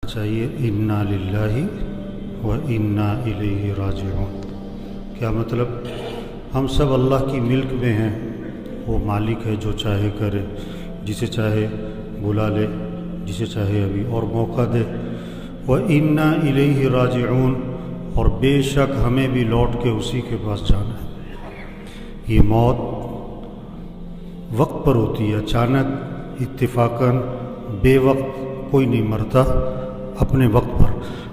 چاہیے انا للہ و انا الیہ راجعون۔ کیا مطلب؟ ہم سب اللہ کی ملک میں ہیں، وہ مالک ہے جو چاہے کرے، جسے چاہے بلا لے، جسے چاہے ابھی اور موقع دے۔ و انا الیہ راجعون، اور بے شک ہمیں بھی لوٹ کے اسی کے پاس جانا ہے۔ یہ موت وقت پر ہوتی ہے، اچانک، اتفاقاً، بے وقت کوئی نہیں مرتا، اپنے وقت پر۔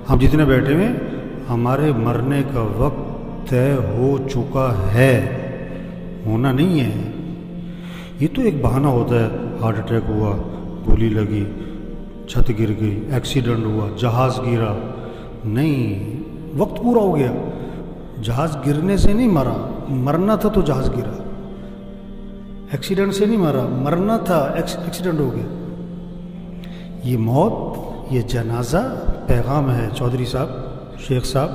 ہم جتنے بیٹھے ہوئے ہمارے مرنے کا وقت طے ہو چکا ہے، ہونا نہیں ہے۔ یہ تو ایک بہانہ ہوتا ہے، ہارٹ اٹیک ہوا، گولی لگی، چھت گر گئی، ایکسیڈنٹ ہوا، جہاز گرا۔ نہیں، وقت پورا ہو گیا۔ جہاز گرنے سے نہیں مرا، مرنا تھا تو جہاز گرا۔ ایکسیڈنٹ سے نہیں مرا، مرنا تھا، ایکسیڈنٹ ہو گیا۔ یہ موت، یہ جنازہ پیغام ہے۔ چودھری صاحب، شیخ صاحب،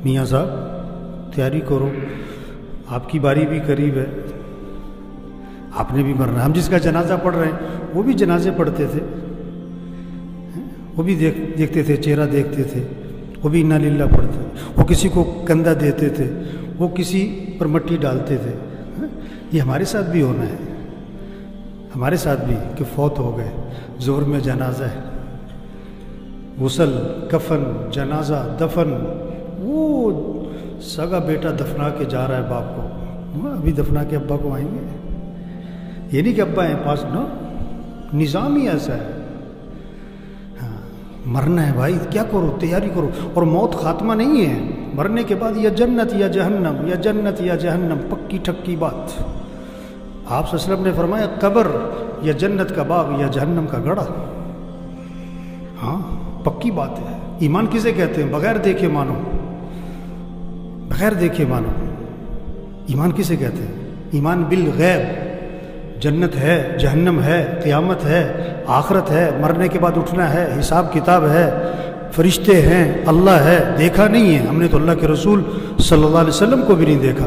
میاں صاحب، تیاری کرو، آپ کی باری بھی قریب ہے، آپ نے بھی مرنا۔ ہم جس کا جنازہ پڑھ رہے ہیں وہ بھی جنازے پڑھتے تھے، وہ بھی دیکھتے تھے، چہرہ دیکھتے تھے، وہ بھی انا للہ پڑھتے تھے، وہ کسی کو کندھا دیتے تھے، وہ کسی پر مٹی ڈالتے تھے۔ یہ ہمارے ساتھ بھی ہونا ہے، ہمارے ساتھ بھی، کہ فوت ہو گئے، ظہر میں جنازہ ہے، غسل، کفن، جنازہ، دفن۔ وہ سگا بیٹا دفنا کے جا رہا ہے باپ کو، ابھی دفنا کے ابا کو آئیں گے۔ یہ نہیں کہ ابا ہیں پاس، نو، نظام ہی ایسا ہے۔ ہاں، مرنا ہے بھائی، کیا کرو، تیاری کرو۔ اور موت خاتمہ نہیں ہے، مرنے کے بعد یا جنت یا جہنم، یا جنت یا جہنم، پکی ٹھکی بات۔ آپ صلی اللہ علیہ وسلم نے فرمایا قبر یا جنت کا باغ یا جہنم کا گڑھا۔ ہاں، پکی بات ہے۔ ایمان کسے کہتے ہیں؟ بغیر دیکھے مانو، بغیر دیکھے مانو۔ ایمان کسے کہتے ہیں؟ ایمان بالغیب۔ جنت ہے، جہنم ہے، قیامت ہے، آخرت ہے، مرنے کے بعد اٹھنا ہے، حساب کتاب ہے، فرشتے ہیں، اللہ ہے۔ دیکھا نہیں ہے ہم نے تو، اللہ کے رسول صلی اللہ علیہ وسلم کو بھی نہیں دیکھا۔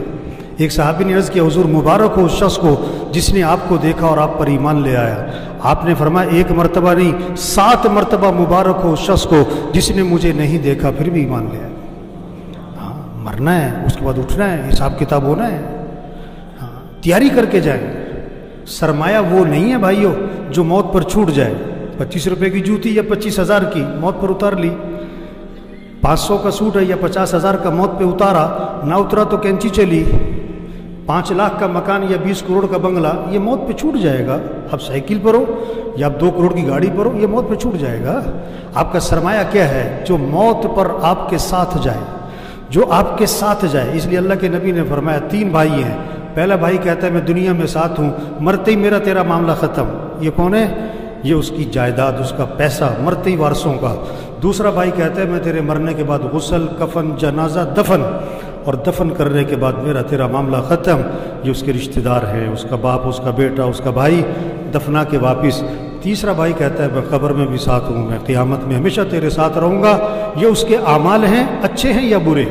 ایک صحابی نے عرض کیا، حضور مبارک ہو اس شخص کو جس نے آپ کو دیکھا اور آپ پر ایمان لے آیا۔ آپ نے فرمایا ایک مرتبہ نہیں، 7 مرتبہ مبارک ہو اس شخص کو جس نے مجھے نہیں دیکھا پھر بھی ایمان لے آیا۔ ہاں، مرنا ہے، اس کے بعد اٹھنا ہے، حساب کتاب ہونا ہے۔ ہاں، تیاری کر کے جائیں۔ سرمایہ وہ نہیں ہے بھائیو جو موت پر چھوٹ جائے۔ 25 روپے کی جوتی یا 25,000 کی موت پر اتار لی، 500 کا سوٹ ہے یا 50,000 کا موت پہ اتارا، نہ اترا تو کینچی چلی۔ 5 لاکھ کا مکان یا 20 کروڑ کا بنگلہ، یہ موت پہ چھوٹ جائے گا۔ اب سائیکل پر ہو یا اب 2 کروڑ کی گاڑی پر ہو، یہ موت پہ چھوٹ جائے گا۔ آپ کا سرمایہ کیا ہے؟ جو موت پر آپ کے ساتھ جائے، جو آپ کے ساتھ جائے۔ اس لیے اللہ کے نبی نے فرمایا 3 بھائی ہیں۔ پہلا بھائی کہتا ہے میں دنیا میں ساتھ ہوں، مرتے ہی میرا تیرا معاملہ ختم۔ یہ کون ہے؟ یہ اس کی جائیداد، اس کا پیسہ، مرتے ہی وارثوں کا۔ دوسرا بھائی کہتا ہے میں تیرے مرنے کے بعد غسل، کفن، جنازہ، دفن، اور دفن کرنے کے بعد میرا تیرا معاملہ ختم۔ یہ اس کے رشتہ دار ہیں، اس کا باپ، اس کا بیٹا، اس کا بھائی، دفنا کے واپس۔ تیسرا بھائی کہتا ہے میں قبر میں بھی ساتھ ہوں، میں قیامت میں ہمیشہ تیرے ساتھ رہوں گا۔ یہ اس کے اعمال ہیں، اچھے ہیں یا برے؟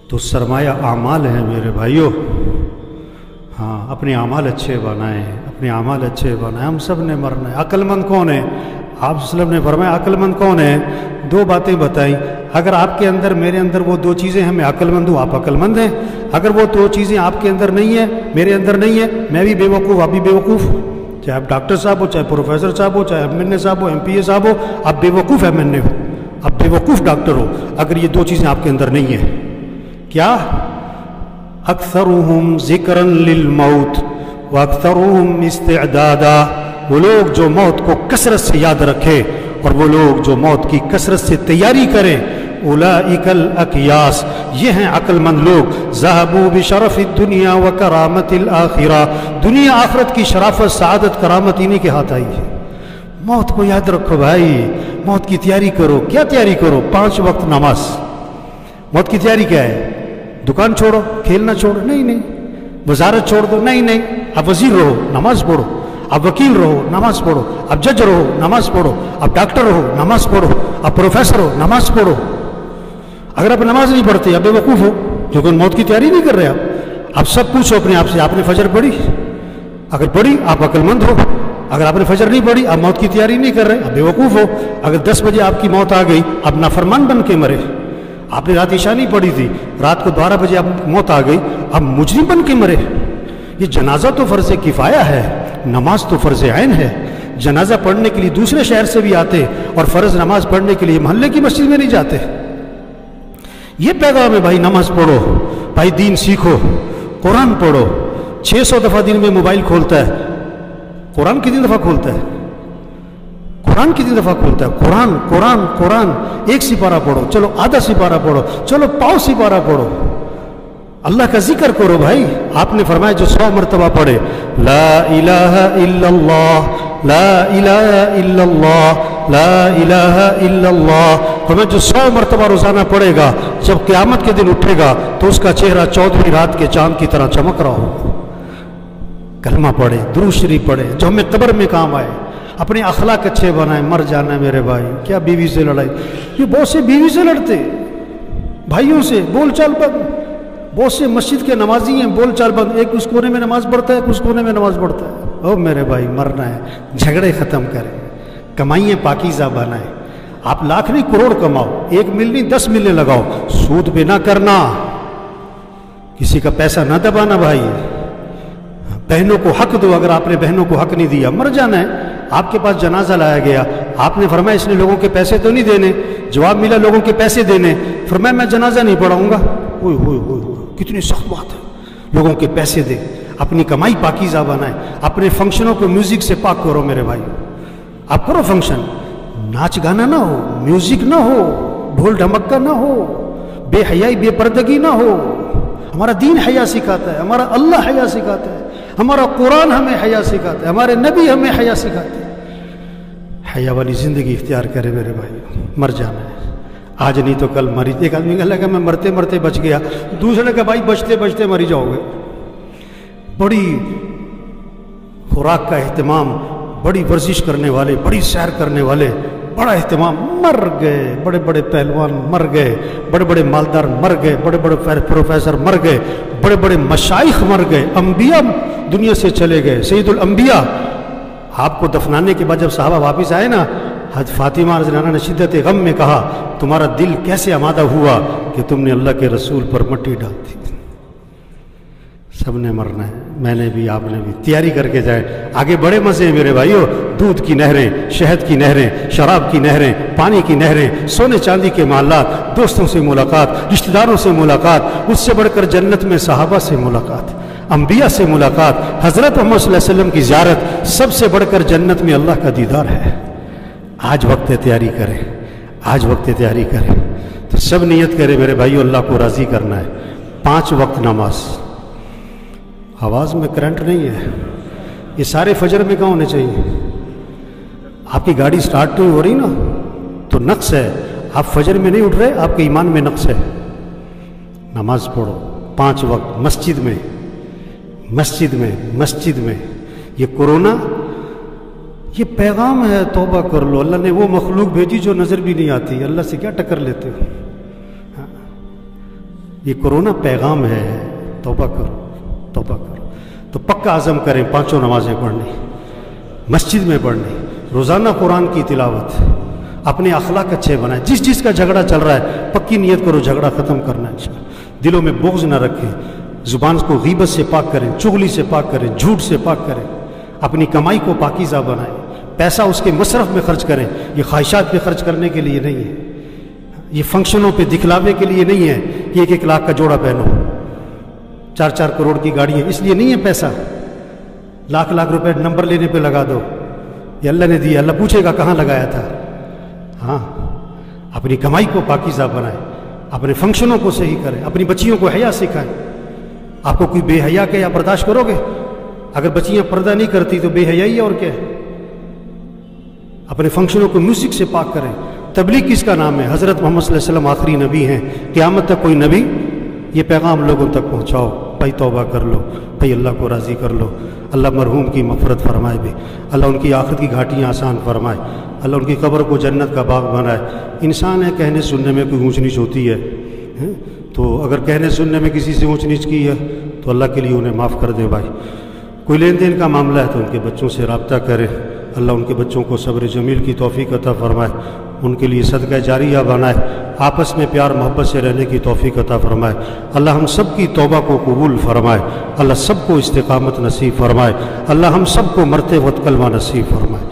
تو سرمایہ اعمال ہیں میرے بھائیوں۔ ہاں، اپنے اعمال اچھے بنائیں، اپنے اعمال اچھے بنائیں۔ ہم سب نے مرنا ہے۔ عقل مند کون ہے؟ آپ صلی اللہ علیہ وسلم نے فرمایا عقل مند کون ہے؟ 2 باتیں بتائیں۔ اگر آپ کے اندر، میرے اندر وہ 2 چیزیں ہیں، میں عقل مند ہوں، آپ عقل مند ہیں۔ اگر وہ 2 چیزیں آپ کے اندر نہیں ہیں، میرے اندر نہیں ہے، میں بھی بے وقوف، آپ بھی بے وقوف۔ چاہے آپ ڈاکٹر صاحب ہو، چاہے پروفیسر صاحب ہو، چاہے ایم این اے صاحب ہو، ایم پی اے صاحب ہو، آپ بے وقوف ایم این اے ہو، آپ بے وقوف ڈاکٹر ہو، اگر یہ 2 چیزیں آپ کے اندر نہیں ہیں۔ کیا؟ اکثرهم ذکرا للموت واکثرهم استعدادا۔ وہ لوگ جو موت کو کثرت سے یاد رکھے اور وہ لوگ جو موت کی کثرت سے تیاری کریں، اولئک الاکیاس، یہ ہیں عقل مند لوگ۔ ذهبوا بشرف الدنیا وکرامت الآخرہ، دنیا آخرت کی شرافت، سعادت، کرامت انہی کے ہاتھ آئی ہے۔ موت کو یاد رکھو بھائی، موت کی تیاری کرو۔ کیا تیاری کرو؟ 5 وقت نماز۔ موت کی تیاری کیا ہے؟ دکان چھوڑو، کھیلنا چھوڑو، نہیں، وزارت چھوڑ دو، نہیں، اب وزیر رہو، نماز پڑھو۔ اب وکیل رہو، نماز پڑھو۔ اب جج رہو، نماز پڑھو۔ اب ڈاکٹر ہو، نماز پڑھو۔ اب پروفیسر ہو، نماز پڑھو۔ اگر آپ نماز نہیں پڑھتے، اب بے وقوف ہو، کیونکہ موت کی تیاری نہیں کر رہے آپ۔ اب سب پوچھو اپنے آپ سے، آپ نے فجر پڑھی؟ اگر پڑھی آپ عقل مند ہو، اگر آپ نے فجر نہیں پڑھی، آپ موت کی تیاری نہیں کر رہے، آپ بیوقوف ہو۔ اگر 10 بجے آپ کی موت آ گئی، آپ نافرمان بن کے مرے۔ آپ نے رات عشاء نہیں پڑھی تھی، رات کو 12 بجے آپ موت آ گئی، آپ مجرم بن کے مرے۔ یہ جنازہ تو فرض کفایہ ہے، نماز تو فرض عین ہے۔ جنازہ پڑھنے کے لیے دوسرے شہر سے بھی آتے اور فرض نماز پڑھنے کے لیے محلے کی مسجد میں نہیں جاتے۔ یہ پیغام ہے بھائی، نماز پڑھو بھائی، دین سیکھو، قرآن پڑھو۔ 600 دفعہ دن میں موبائل کھولتا ہے، قرآن کتنی دفعہ کھولتا ہے؟ قرآن کتنی دفعہ کھولتا ہے؟ قرآن قرآن قرآن۔ ایک سپارہ پڑھو، چلو آدھا سپارہ پڑھو، چلو پاؤ سپارہ پڑھو، اللہ کا ذکر کرو بھائی۔ آپ نے فرمایا جو 100 مرتبہ پڑھے لا الہ الا اللہ لا الہ الا اللہ لا الہ الا اللہ، فرمایا جو 100 مرتبہ روزانہ پڑھے گا، جب قیامت کے دن اٹھے گا تو اس کا چہرہ 14ویں رات کے چاند کی طرح چمک رہا ہو۔ کلمہ پڑھے، درود شریف پڑھے، جو ہمیں قبر میں کام آئے، اپنے اخلاق اچھے بنائیں۔ مر جانا ہے میرے بھائی، کیا بیوی سے لڑائی؟ یہ بہت سے بیوی سے لڑتے، بھائیوں سے بول چال بند، بہت سے مسجد کے نمازی ہیں بول چال بند، ایک اس کونے میں نماز پڑھتا ہے، ایک اس کونے میں نماز پڑھتا ہے۔ او میرے بھائی، مرنا ہے، جھگڑے ختم کریں، کمائیاں پاکیزہ بنائیں۔ آپ لاکھ نہیں کروڑ کماؤ، 1 مل نہیں 10 ملیں لگاؤ، سود پہ نہ کرنا، کسی کا پیسہ نہ دبانا بھائی۔ بہنوں کو حق دو، اگر آپ نے بہنوں کو حق نہیں دیا، مر جانا ہے۔ آپ کے پاس جنازہ لایا گیا، آپ نے فرمایا اس نے لوگوں کے پیسے تو نہیں دینے، جواب ملا لوگوں کے پیسے دینے، فرمایا میں جنازہ نہیں پڑھاؤں گا۔ اوئے ہوئے ہوئے ہوئے، کتنی سخت بات ہے، لوگوں کے پیسے دے، اپنی کمائی پاکیزہ بنائیں، اپنے فنکشنوں کو میوزک سے پاک کرو میرے بھائی۔ آپ کرو فنکشن، ناچ گانا نہ ہو، میوزک نہ ہو، ڈھول ڈھمکا نہ ہو، بے حیائی بے پردگی نہ ہو۔ ہمارا دین حیا سکھاتا ہے، ہمارا اللہ حیا سکھاتا ہے، ہمارا قرآن ہمیں حیا سکھاتا ہے، ہمارے نبی ہمیں حیا سکھاتے ہیں۔ حیا والی زندگی اختیار کرے میرے بھائی، مر جانا ہے، آج نہیں تو کل مری۔ ایک آدمی کہا لگا میں مرتے مرتے بچ گیا، دوسرے کا بھائی بچتے بچتے مری جاؤ گے۔ بڑی خوراک کا اہتمام، بڑی ورزش کرنے والے، بڑی سیر کرنے والے، بڑا اہتمام، مر گئے۔ بڑے بڑے پہلوان مر گئے، بڑے بڑے مالدار مر گئے، بڑے بڑے پروفیسر مر گئے، بڑے بڑے مشائخ مر گئے، انبیاء دنیا سے چلے گئے، سید الانبیاء۔ آپ کو دفنانے کے بعد جب صحابہ واپس آئے نا، حضرت فاطمہ رضی اللہ عنہا نے شدت غم میں کہا تمہارا دل کیسے آمادہ ہوا کہ تم نے اللہ کے رسول پر مٹی ڈال دی۔ سب نے مرنا ہے، میں نے بھی، آپ نے بھی، تیاری کر کے جائیں۔ آگے بڑے مزے ہیں میرے بھائیو، دودھ کی نہریں، شہد کی نہریں، شراب کی نہریں، پانی کی نہریں، سونے چاندی کے محلات، دوستوں سے ملاقات، رشتہ داروں سے ملاقات، اس سے بڑھ کر جنت میں صحابہ سے ملاقات، انبیاء سے ملاقات، حضرت محمد صلی اللہ علیہ وسلم کی زیارت، سب سے بڑھ کر جنت میں اللہ کا دیدار ہے۔ آج وقت تیاری کریں، آج وقت تیاری کریں۔ تو سب نیت کرے میرے بھائیو، اللہ کو راضی کرنا ہے۔ 5 وقت نماز۔ آواز میں کرنٹ نہیں ہے، یہ سارے فجر میں کہاں ہونے چاہیے؟ آپ کی گاڑی سٹارٹ نہیں ہو رہی نا تو نقص ہے، آپ فجر میں نہیں اٹھ رہے، آپ کے ایمان میں نقص ہے۔ نماز پڑھو 5 وقت، مسجد میں، مسجد میں، مسجد میں۔ یہ کورونا یہ پیغام ہے، توبہ کر لو۔ اللہ نے وہ مخلوق بھیجی جو نظر بھی نہیں آتی، اللہ سے کیا ٹکر لیتے ہو؟ یہ کورونا پیغام ہے، توبہ کرو، توبہ کرو۔ تو پکا عزم کریں 5 نمازیں پڑھنی، مسجد میں پڑھنی، روزانہ قرآن کی تلاوت، اپنے اخلاق اچھے بنائیں۔ جس کا جھگڑا چل رہا ہے پکی نیت کرو جھگڑا ختم کرنا ہے انشاءاللہ۔ دلوں میں بغض نہ رکھیں، زبان کو غیبت سے پاک کریں، چغلی سے پاک کریں، جھوٹ سے پاک کریں، اپنی کمائی کو پاکیزہ بنائیں۔ پیسہ اس کے مصرف میں خرچ کریں، یہ خواہشات پہ خرچ کرنے کے لیے نہیں ہے، یہ فنکشنوں پہ دکھلاوے کے لیے نہیں ہے کہ 1-1 لاکھ کا جوڑا پہنو، 4-4 کروڑ کی گاڑی ہے، اس لیے نہیں ہے پیسہ۔ لاکھ روپے نمبر لینے پہ لگا دو، یہ اللہ نے دیا، اللہ پوچھے گا کہاں لگایا تھا۔ ہاں، اپنی کمائی کو پاکیزہ بنائیں، اپنے فنکشنوں کو صحیح کریں، اپنی بچیوں کو حیا سکھائیں۔ آپ کو کوئی بے حیا کہ آپ برداشت کرو گے؟ اگر بچیاں پردہ نہیں کرتی تو بے حیائی اور کیا ہے؟ اپنے فنکشنوں کو میوزک سے پاک کریں۔ تبلیغ کس کا نام ہے؟ حضرت محمد صلی اللہ علیہ وسلم آخری نبی ہیں، قیامت تک کوئی نبی یہ پیغام لوگوں تک پہنچاؤ۔ بھائی توبہ کر لو، بھائی اللہ کو راضی کر لو۔ اللہ مرحوم کی مغفرت فرمائے بھی، اللہ ان کی آخرت کی گھاٹیاں آسان فرمائے، اللہ ان کی قبر کو جنت کا باغ بنائے۔ انسان ہے، کہنے سننے میں کوئی اونچ نیچ ہوتی ہے، تو اگر کہنے سننے میں کسی سے اونچ نیچ کی ہے تو اللہ کے لیے انہیں معاف کر دیں بھائی۔ کوئی لین دین کا معاملہ ہے تو ان کے بچوں سے رابطہ کرے، اللہ ان کے بچوں کو صبر جمیل کی توفیق عطا فرمائے، ان کے لیے صدقہ جاریہ بنائے، آپس میں پیار محبت سے رہنے کی توفیق عطا فرمائے، اللہ ہم سب کی توبہ کو قبول فرمائے، اللہ سب کو استقامت نصیب فرمائے، اللہ ہم سب کو مرتے وقت کلمہ نصیب فرمائے۔